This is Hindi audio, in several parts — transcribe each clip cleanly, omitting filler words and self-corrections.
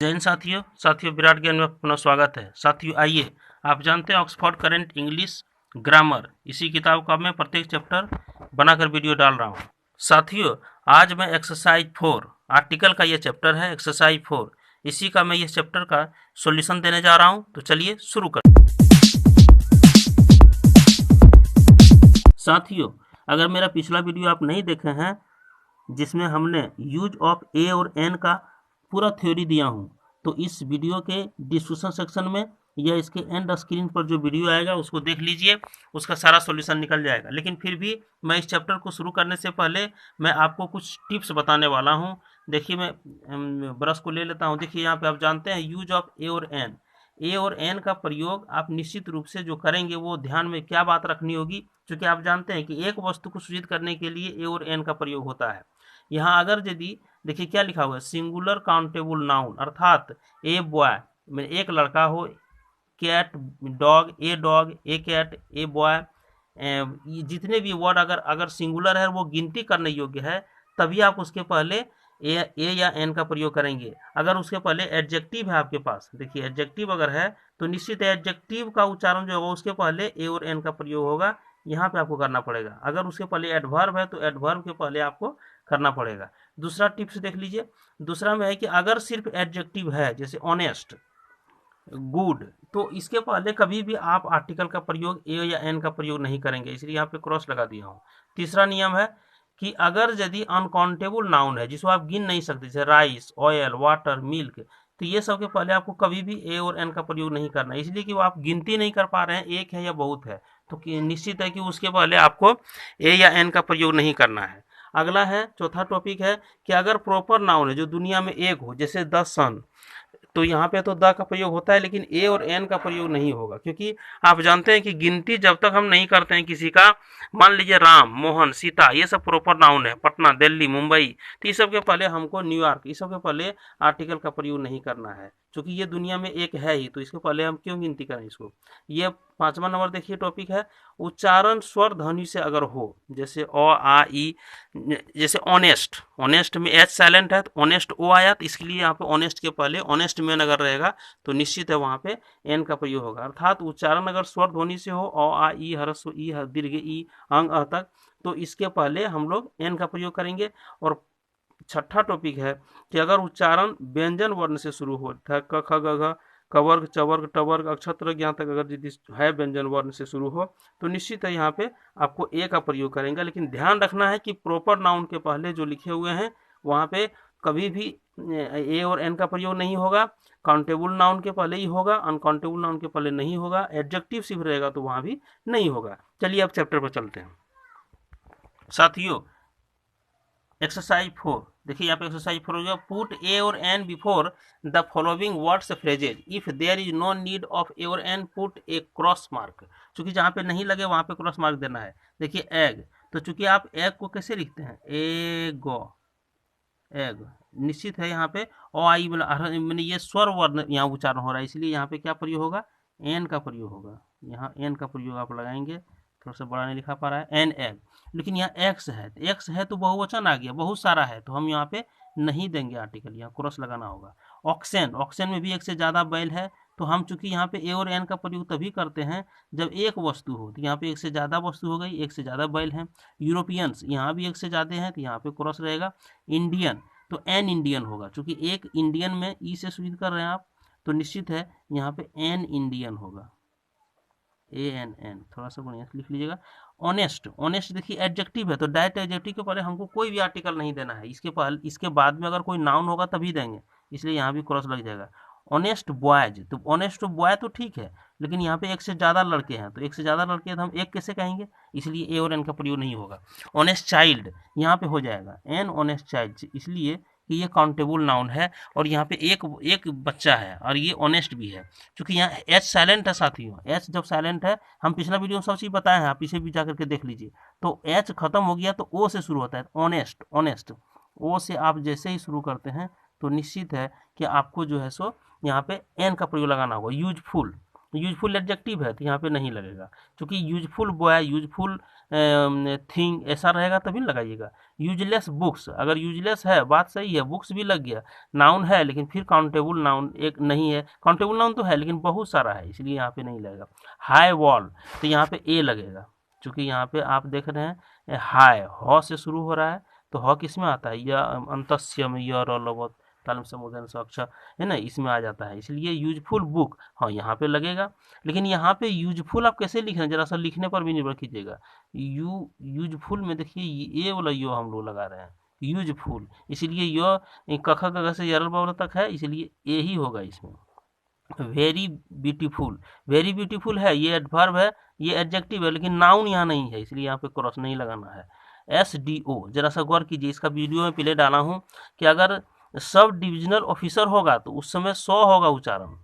जय हिंद साथियों विराट ज्ञान में अपना स्वागत है। साथियों आइए, आप जानते हैं ऑक्सफोर्ड करंट इंग्लिश ग्रामर, इसी किताब का मैं प्रत्येक चैप्टर बनाकर वीडियो डाल रहा हूँ। साथियों आज मैं एक्सरसाइज 4 आर्टिकल का ये चैप्टर है, एक्सरसाइज 4 इसी का मैं ये चैप्टर का सॉल्यूशन देने जा रहा हूँ। तो चलिए शुरू कर। साथियों अगर मेरा पिछला वीडियो आप नहीं देखे हैं जिसमें हमने यूज ऑफ ए और एन का पूरा थ्योरी दिया हूँ, तो इस वीडियो के डिस्क्रिप्शन सेक्शन में या इसके एंड स्क्रीन पर जो वीडियो आएगा उसको देख लीजिए, उसका सारा सॉल्यूशन निकल जाएगा। लेकिन फिर भी मैं इस चैप्टर को शुरू करने से पहले मैं आपको कुछ टिप्स बताने वाला हूँ। देखिए मैं ब्रश को ले लेता हूँ। देखिए यहाँ पे आप जानते हैं यूज ऑफ ए और एन का प्रयोग आप निश्चित रूप से जो करेंगे वो ध्यान में क्या बात रखनी होगी, क्योंकि आप जानते हैं कि एक वस्तु को सूचित करने के लिए ए और एन का प्रयोग होता है। यहाँ अगर यदि देखिए क्या लिखा हुआ है, सिंगुलर काउंटेबल नाउन, अर्थात ए बॉय में एक लड़का हो, cat dog, a cat, a boy, जितने भी वर्ड अगर सिंगुलर है वो गिनती करने योग्य है, तभी आप उसके पहले ए या एन का प्रयोग करेंगे। अगर उसके पहले एडजेक्टिव है आपके पास, देखिए एडजेक्टिव अगर है तो निश्चित है एडजेक्टिव का उच्चारण जो होगा उसके पहले ए और एन का प्रयोग होगा, यहाँ पे आपको करना पड़ेगा। अगर उसके पहले एडवर्ब है तो एडवर्ब के पहले आपको करना पड़ेगा। दूसरा टिप्स देख लीजिए, दूसरा में है कि अगर सिर्फ एडजेक्टिव है जैसे ऑनेस्ट, गुड, तो इसके पहले कभी भी आप आर्टिकल का प्रयोग ए या एन का प्रयोग नहीं करेंगे, इसलिए यहाँ पे क्रॉस लगा दिया हूँ। तीसरा नियम है कि अगर यदि अनकाउंटेबल नाउन है जिसको आप गिन नहीं सकते, जैसे राइस, ऑयल, वाटर, मिल्क, तो ये सब के पहले आपको कभी भी ए और एन का प्रयोग नहीं करना है, इसलिए कि वो आप गिनती नहीं कर पा रहे हैं एक है या बहुत है, तो निश्चित है कि उसके पहले आपको ए या एन का प्रयोग नहीं करना है। अगला है, चौथा टॉपिक है कि अगर प्रॉपर नाउन है जो दुनिया में एक हो, जैसे द सन, तो यहाँ पे तो द का प्रयोग होता है लेकिन ए और एन का प्रयोग नहीं होगा, क्योंकि आप जानते हैं कि गिनती जब तक हम नहीं करते हैं किसी का, मान लीजिए राम, मोहन, सीता, ये सब प्रॉपर नाउन है, पटना, दिल्ली, मुंबई, तो ये सब के पहले हमको न्यूयॉर्क, ये सब के पहले आर्टिकल का प्रयोग नहीं करना है, क्योंकि ये दुनिया में एक है ही, तो इसके पहले हम क्यों गिनती करें इसको। ये 5वां नंबर देखिए टॉपिक है, उच्चारण स्वर ध्वनि से अगर हो, जैसे अ, आ, ई, जैसे ऑनेस्ट में एच साइलेंट है तो ऑनेस्ट ओ आया, तो इसके लिए यहाँ पे ऑनेस्ट के पहले ऑनेस्ट मैन अगर रहेगा तो निश्चित है वहाँ पे एन का प्रयोग होगा। अर्थात उच्चारण अगर स्वर ध्वनि से हो, अ, आ, ई, ह्रस्व ई, दीर्घ ई, अंग अ तक, तो इसके पहले हम लोग एन का प्रयोग करेंगे। और छठा टॉपिक है कि अगर उच्चारण व्यंजन वर्ण से शुरू हो, क ख ग घ, कवर्ग, चवर्ग, टवर्ग, अक्षत्र यहाँ तक अगर यदि है व्यंजन वर्ण से शुरू हो, तो निश्चित है यहाँ पे आपको ए का प्रयोग करेंगे। लेकिन ध्यान रखना है कि प्रॉपर नाउन के पहले जो लिखे हुए हैं वहाँ पे कभी भी ए और एन का प्रयोग नहीं होगा, काउंटेबल नाउन के पहले ही होगा, अनकाउंटेबल नाउन के पहले नहीं होगा, एडजेक्टिव सिर्फ रहेगा तो वहाँ भी नहीं होगा। चलिए अब चैप्टर पर चलते हैं। साथियों एक्सरसाइज 4 देखिए, यहाँ पे एक्सरसाइज 4 हो गया, पुट ए और an before the following words phrases, if there is no need of a और an put a cross mark, चूंकि जहाँ पे नहीं लगे वहाँ पे क्रॉस मार्क देना है। देखिए एग, तो चूंकि आप एग को कैसे लिखते हैं, एगो, एग, निश्चित है यहाँ पे ओ आई मैंने ये स्वर वर्ण यहाँ उच्चारण हो रहा है, इसलिए यहाँ पे क्या प्रयोग होगा, एन का प्रयोग होगा। यहाँ एन का प्रयोग आप लगाएंगे, थोड़ा सा बड़ा नहीं लिखा पा रहा है, एन एग। लेकिन यहाँ एक्स है तो बहुवचन आ गया, बहुत सारा है, तो हम यहाँ पे नहीं देंगे आर्टिकल, यहाँ क्रॉस लगाना होगा। ऑक्सेन, ऑक्सेन में भी एक से ज़्यादा बैल है, तो हम चूंकि यहाँ पे ए और एन का प्रयोग तभी करते हैं जब एक वस्तु हो, तो यहाँ पे एक से ज़्यादा वस्तु हो गई, एक से ज़्यादा बैल है। यूरोपियंस, यहाँ भी एक से ज़्यादा हैं तो यहाँ पे क्रॉस रहेगा। इंडियन, तो एन इंडियन होगा, चूंकि एक इंडियन में ई से सूचित कर रहे हैं आप, तो निश्चित है यहाँ पे एन इंडियन होगा, ए एन एन, थोड़ा सा बढ़िया लिख लीजिएगा। ऑनेस्ट, ऑनेस्ट देखिए एडजेक्टिव है, तो डायरेक्ट एडजेक्टिव के पहले हमको कोई भी आर्टिकल नहीं देना है, इसके बाद में अगर कोई नाउन होगा तभी देंगे, इसलिए यहाँ भी क्रॉस लग जाएगा। ऑनेस्ट बॉयज, तो ऑनेस्ट बॉय तो ठीक है, लेकिन यहाँ पे एक से ज़्यादा लड़के हैं, तो एक से ज़्यादा लड़के हैं तो हम एक कैसे कहेंगे, इसलिए ए और एन का प्रयोग नहीं होगा। ऑनेस्ट चाइल्ड यहाँ पे हो जाएगा एन ऑनेस्ट चाइल्ड, इसलिए कि ये काउंटेबल नाउन है और यहाँ पे एक बच्चा है और ये ऑनेस्ट भी है, क्योंकि यहाँ एच साइलेंट है साथियों। एच जब साइलेंट है, हम पिछला वीडियो में सब चीज़ बताए हैं, आप इसे भी जाकर के देख लीजिए, तो एच खत्म हो गया तो ओ से शुरू होता है, ऑनेस्ट, ऑनेस्ट, ओ से आप जैसे ही शुरू करते हैं तो निश्चित है कि आपको जो है सो यहाँ पे एन का प्रयोग लगाना होगा। यूजफुल, यूजफुल एडजेक्टिव है तो यहाँ पे नहीं लगेगा, क्योंकि यूजफुल बॉय, यूजफुल थिंग ऐसा रहेगा तभी लगाइएगा। यूजलेस बुक्स, अगर यूजलेस है बात सही है, बुक्स भी लग गया, नाउन है लेकिन फिर काउंटेबल नाउन एक नहीं है, काउंटेबल नाउन तो है लेकिन बहुत सारा है इसलिए यहाँ पे नहीं लगेगा। हाई वॉल तो यहाँ पे ए लगेगा, क्योंकि यहाँ पे आप देख रहे हैं हाई ह से शुरू हो रहा है, तो ह किस में आता है, या अंतस्य में, य र ल व तालम समुदन अक्षर है ना, इसमें आ जाता है, इसलिए यूजफुल बुक हाँ यहाँ पे लगेगा। लेकिन यहाँ पे यूजफुल आप कैसे लिख रहे हैं, जरा सा लिखने पर भी निर्भर कीजिएगा। यूजफुल में देखिए ये वाला यो हम लोग लगा रहे हैं यूजफुल, इसलिए यो कख गघ से यरल बावल तक है, इसलिए ए ही होगा इसमें। वेरी ब्यूटीफुल, वेरी ब्यूटीफुल है, ये एडवर्ब है, ये एडजेक्टिव है, लेकिन नाउन यहाँ नहीं है, इसलिए यहाँ पे क्रॉस नहीं लगाना है। SDO जरा सा गौर कीजिए, इसका वीडियो में पहले डाला हूँ कि अगर सब डिविजनल ऑफिसर होगा तो उस समय 100 होगा उच्चारण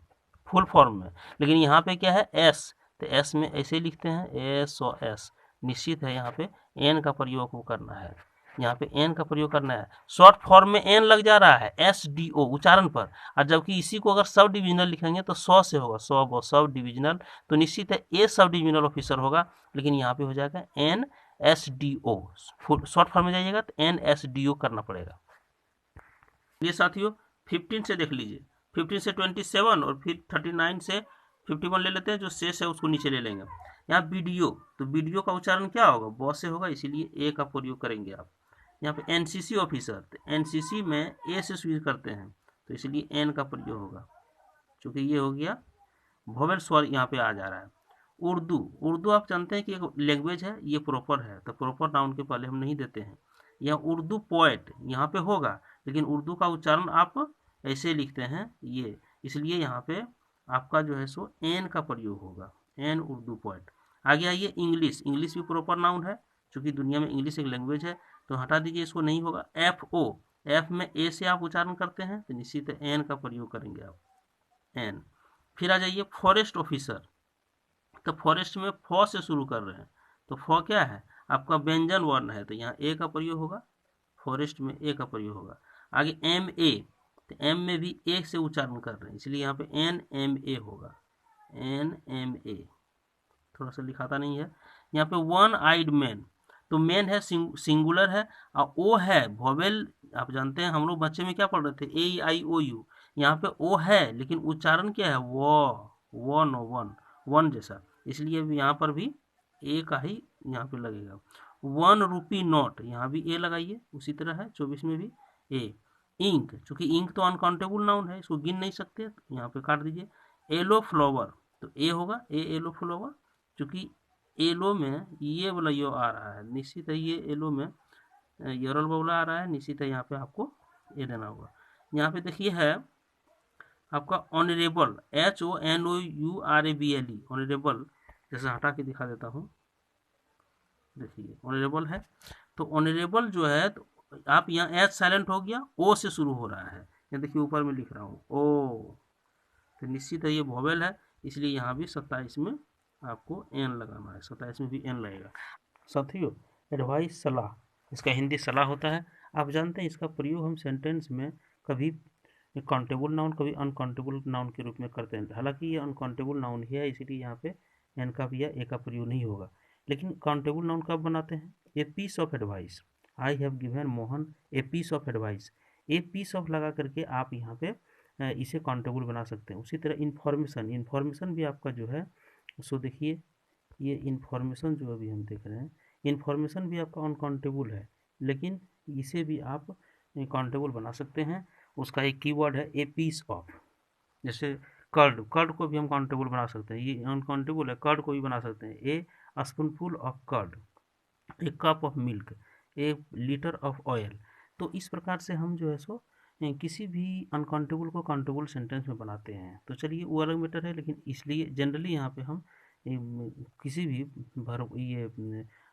फुल फॉर्म में, लेकिन यहाँ पे क्या है एस, तो एस में ऐसे लिखते हैं SOS, निश्चित है यहाँ पे एन का प्रयोग करना है, यहाँ पे एन का प्रयोग करना है। शॉर्ट फॉर्म में एन लग जा रहा है SDO उच्चारण पर, और जबकि इसी को अगर सब डिविजनल लिखेंगे तो 100 से होगा, 100 सब डिविजनल, तो निश्चित है ए सब डिविजनल ऑफिसर होगा, लेकिन यहाँ पे हो जाएगा NSDO, शॉर्ट फॉर्म में जाइएगा तो NSDO करना पड़ेगा। ये साथियों 15 से देख लीजिए, 15 से 27 और फिर 39 से 51 ले लेते हैं, जो शेष है उसको नीचे ले लेंगे। यहाँ वीडियो, तो वीडियो का उच्चारण क्या होगा, बॉस से होगा, इसीलिए ए का प्रयोग करेंगे आप। यहाँ पे NCC ऑफिसर, तो NCC में ए से शुरू करते हैं तो इसलिए एन का प्रयोग होगा, क्योंकि ये हो गया वोवेल स्वर यहाँ पे आ जा रहा है। उर्दू, उर्दू आप जानते हैं कि एक लैंग्वेज है, ये प्रॉपर है, तो प्रॉपर नाउन के पहले हम नहीं देते हैं। यहाँ उर्दू पोएट यहाँ पे होगा, लेकिन उर्दू का उच्चारण आप ऐसे लिखते हैं ये, इसलिए यहाँ पे आपका जो है सो एन का प्रयोग होगा, एन उर्दू पोएट। आगे आइए इंग्लिश, इंग्लिश भी प्रॉपर नाउन है, क्योंकि दुनिया में इंग्लिश एक लैंग्वेज है, तो हटा दीजिए इसको, नहीं होगा। FO, एफ में ए से आप उच्चारण करते हैं तो निश्चित एन का प्रयोग करेंगे आप, एन। फिर आ जाइए फॉरेस्ट ऑफिसर, तो फॉरेस्ट में फ से शुरू कर रहे हैं, तो फ क्या है आपका व्यंजन वर्ण है, तो यहाँ ए का प्रयोग होगा, फॉरेस्ट में ए का प्रयोग होगा। आगे MA, तो एम में भी ए से उच्चारण कर रहे हैं, इसलिए यहाँ पे NMA होगा, NMA, थोड़ा सा लिखाता नहीं है। यहाँ पे वन आइड मैन, तो मैन है सिंगुलर है, और ओ है वोवेल, आप जानते हैं हम लोग बच्चे में क्या पढ़ रहे थे AEIOU, यहाँ पे ओ है लेकिन उच्चारण क्या है वन वन जैसा, इसलिए यहाँ पर भी ए का ही यहाँ पे लगेगा। 1 रुपी नोट, यहाँ भी ए लगाइए, उसी तरह है 24 में भी ए। इंक, चूंकि इंक तो अनकाउंटेबल नाउन है, इसको गिन नहीं सकते, यहाँ पे काट दीजिए। येलो फ्लावर, तो ए होगा, येलो फ्लावर, चूंकि येलो में ये वाला यो आ रहा है, निश्चित है ये येलो में यरल वाला आ रहा है, निश्चित है यहाँ पे आपको ए देना होगा। यहाँ पे देखिए है आपका ऑनरेबल, HONOURABLE, ऑनरेबल, जैसे हटा के दिखा देता हूँ, देखिए ऑनरेबल है, तो ऑनरेबल जो है तो आप यहाँ एच साइलेंट हो गया, ओ से शुरू हो रहा है, ये देखिए ऊपर में लिख रहा हूँ ओ, तो निश्चित है ये वोवेल है, इसलिए यहाँ भी 27 में आपको एन लगाना है, 27 में भी एन लगेगा। साथियों एडवाइस सलाह, इसका हिंदी सलाह होता है, आप जानते हैं इसका प्रयोग हम सेंटेंस में कभी काउंटेबल नाउन कभी अनकाउंटेबल नाउन के रूप में करते हैं, हालांकि ये अनकाउंटेबल नाउन ही है, इसीलिए यहाँ पे एन का भी या ए का प्रयोग नहीं होगा। लेकिन काउंटेबल नाउन कब बनाते हैं, a piece of advice, I have given Mohan a piece of advice, a piece of लगा करके आप यहाँ पे इसे काउंटेबल बना सकते हैं। उसी तरह इन्फॉर्मेशन, इन्फॉर्मेशन भी आपका जो है सो देखिए ये इन्फॉर्मेशन जो अभी हम देख रहे हैं, इन्फॉर्मेशन भी आपका अनकाउंटेबल है, लेकिन इसे भी आप काउंटेबल बना सकते हैं। उसका एक कीवर्ड है ए पीस ऑफ, जैसे कर्ड, कर्ड को भी हम काउंटेबल बना सकते हैं, ये अनकाउंटेबल है, कर्ड को भी बना सकते हैं, a spoonful of curd, a cup of milk, a litre of oil. तो इस प्रकार से हम जो है सो किसी भी अनकाउंटेबल को काउंटेबल सेंटेंस में बनाते हैं। तो चलिए वो अलग मैटर है, लेकिन इसलिए जनरली यहाँ पे हम किसी भी ये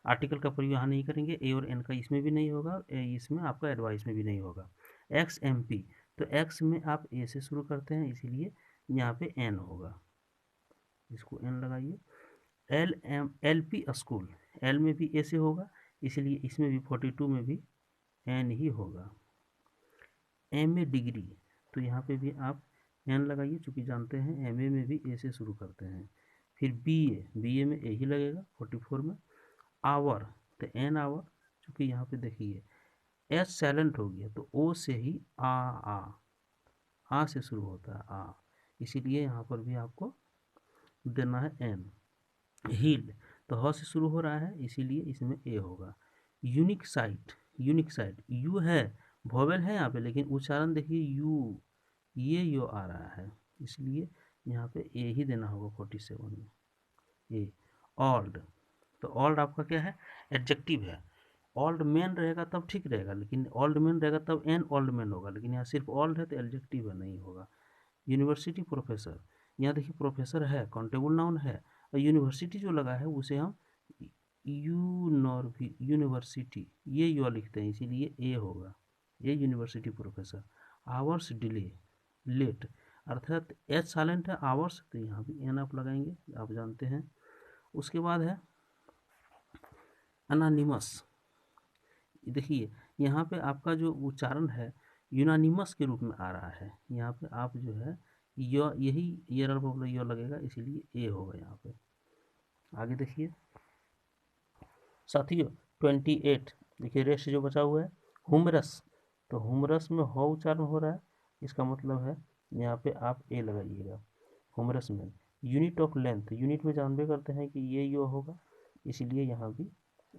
आर्टिकल का प्रयोग यहाँ नहीं करेंगे, ए और एन का इसमें भी नहीं होगा, इसमें आपका एडवाइस में भी नहीं होगा। XMP, तो एक्स में आप ए से शुरू करते हैं, इसीलिए यहाँ पे एन होगा, इसको एन लगाइए। LP स्कूल, एल में भी ए से होगा, इसलिए इसमें भी 42 में भी एन ही होगा। MA डिग्री, तो यहाँ पे भी आप एन लगाइए, चूँकि जानते हैं एमए में भी ए से शुरू करते हैं। फिर बीए में ए ही लगेगा 44 में। आवर तो एन आवर, चूँकि यहाँ पे देखिए एस साइलेंट हो गया तो ओ से ही आ से शुरू होता है आ, इसीलिए यहाँ पर भी आपको देना है एन। हील तो ह से शुरू हो रहा है, इसीलिए इसमें ए होगा। यूनिक साइट यू है, वोवेल है यहाँ पे, लेकिन उच्चारण देखिए यू, ये यो आ रहा है, इसलिए यहाँ पे ए ही देना होगा 47 में ए। ऑल्ड तो ऑल्ड आपका क्या है, एडजेक्टिव है। ओल्ड मैन रहेगा तब ठीक रहेगा, लेकिन ओल्ड मैन रहेगा तब एन ओल्ड मैन होगा, लेकिन यहाँ सिर्फ ओल्ड है तो एडजेक्टिव है, नहीं होगा। यूनिवर्सिटी प्रोफेसर, यहाँ देखिए प्रोफेसर है, काउंटेबल नाउन है, और यूनिवर्सिटी जो लगा है उसे हम यूनिवर्सिटी ये यू लिखते हैं, इसीलिए ए होगा, ये university professor. Hours delay late, अर्थात एच साइलेंट है आवर्स, तो यहाँ भी एन आप लगाएंगे, आप जानते हैं। उसके बाद है अनानिमस, देखिए यहाँ पे आपका जो उच्चारण है यूनानिमस के रूप में आ रहा है, यहाँ पे आप जो है यही ये लगेगा, इसीलिए ए होगा यहाँ पे। आगे देखिए साथियों 28 देखिए रेस्ट जो बचा हुआ है हुमरस, तो हुमरस में हो उच्चारण हो रहा है, इसका मतलब है यहाँ पे आप ए लगाइएगा हुमरस में। यूनिट ऑफ लेंथ, यूनिट में जानबे करते हैं कि ये यो होगा, इसीलिए यहाँ भी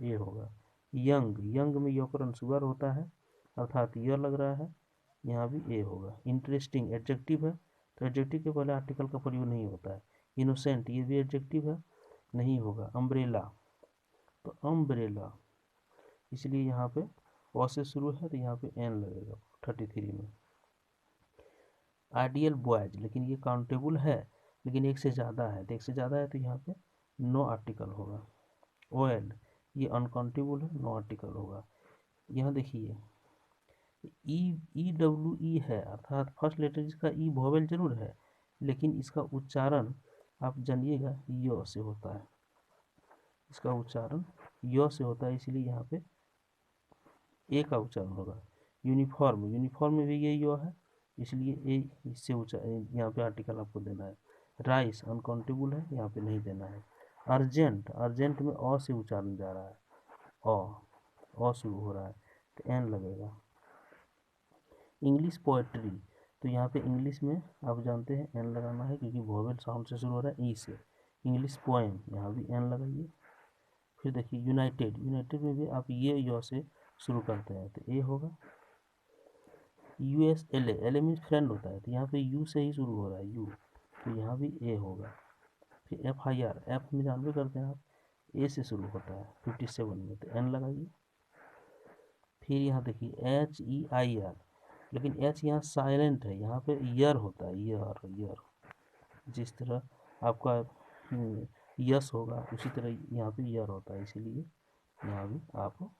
ए होगा। यंग में योकरण सुअर होता है, अर्थात यह लग रहा है, यहाँ भी ए होगा। इंटरेस्टिंग एडजेक्टिव है, तो एडजेक्टिव के पहले आर्टिकल का प्रयोग नहीं होता है। इनोसेंट ये भी एडजेक्टिव है, नहीं होगा। अम्ब्रेला तो अम्ब्रेला, इसलिए यहाँ पे ओ से शुरू है तो यहाँ पे एन लगेगा 33 में। आइडियल बॉयज, लेकिन ये काउंटेबल है, लेकिन एक से ज़्यादा है, तो एक से ज़्यादा है तो यहाँ पे नो आर्टिकल होगा। ओएल ये अनकाउंटेबल है, नो आर्टिकल होगा। यहाँ देखिए ई है, अर्थात फर्स्ट लेटर इसका ई वोवेल जरूर है, लेकिन इसका उच्चारण आप जानिएगा यो से होता है, इसका उच्चारण यो से होता है, इसीलिए यहाँ पे ए का उच्चारण होगा। यूनिफॉर्म में भी ये यो है, इसलिए ए इससे यहाँ पे आर्टिकल आपको देना है। राइस अनकाउंटेबल है, यहाँ पे नहीं देना है। अर्जेंट में अ से उच्चारण जा रहा है, अ शुरू हो रहा है तो एन लगेगा। इंग्लिश पोएट्री, तो यहाँ पे इंग्लिश में आप जानते हैं एन लगाना है, क्योंकि वोवेल साउंड से शुरू हो रहा है ई से। इंग्लिश पोएम, यहाँ भी एन लगाइए। फिर देखिए यूनाइटेड में भी आप ये यो से शुरू करते हैं तो ए होगा। एल ए मीन्स फ्रेंड होता है, तो यहाँ पे यू से ही शुरू हो रहा है यू, तो यहाँ भी ए होगा। फिर एफ में जानते करते हैं आप ए से शुरू होता है 57 में, तो एन लगाइए। फिर यहाँ देखिए HEIR, लेकिन एच यहाँ साइलेंट है, यहाँ पे ईयर होता है, ईयर जिस तरह आपका यस होगा उसी तरह यहाँ पे ईयर होता है, इसीलिए यहाँ भी आप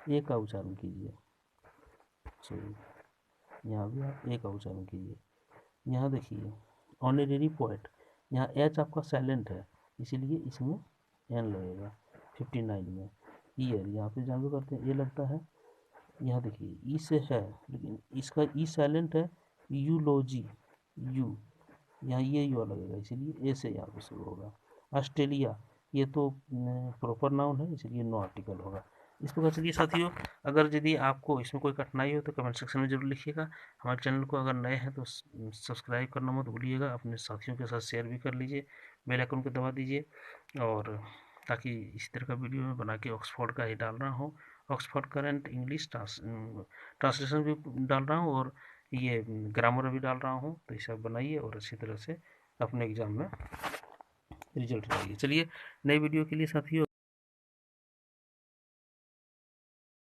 ए का उच्चारण कीजिए, यहाँ भी आप ए का उच्चारण कीजिए। यहाँ देखिए ऑनरेरी पोएट, यहाँ एच आपका साइलेंट है, इसीलिए इसमें एन लगेगा 59 में। ईयर यहाँ पे जानबे करते हैं ए लगता है, यहाँ देखिए ई से है, लेकिन इसका ई साइलेंट है, यूलॉजी यू, यहाँ ये यू लगेगा, इसीलिए ए से यहाँ पे शुरू होगा। ऑस्ट्रेलिया ये तो प्रॉपर नाउन है, इसलिए नो आर्टिकल होगा। इस प्रकार चलिए साथियों, अगर यदि आपको इसमें कोई कठिनाई हो तो कमेंट सेक्शन में जरूर लिखिएगा। हमारे चैनल को अगर नए हैं तो सब्सक्राइब करना मत भूलिएगा, अपने साथियों के साथ शेयर भी कर लीजिए, बेल आइकन को दबा दीजिए, और ताकि इसी तरह का वीडियो में बना के ऑक्सफोर्ड का ही डाल रहा हूँ, ऑक्सफोर्ड करंट इंग्लिश ट्रांसलेशन भी डाल रहा हूँ, और ये ग्रामर भी डाल रहा हूँ, तो ये सब बनाइए और अच्छी तरह से अपने एग्ज़ाम में रिजल्ट लाइए। चलिए नई वीडियो के लिए साथियों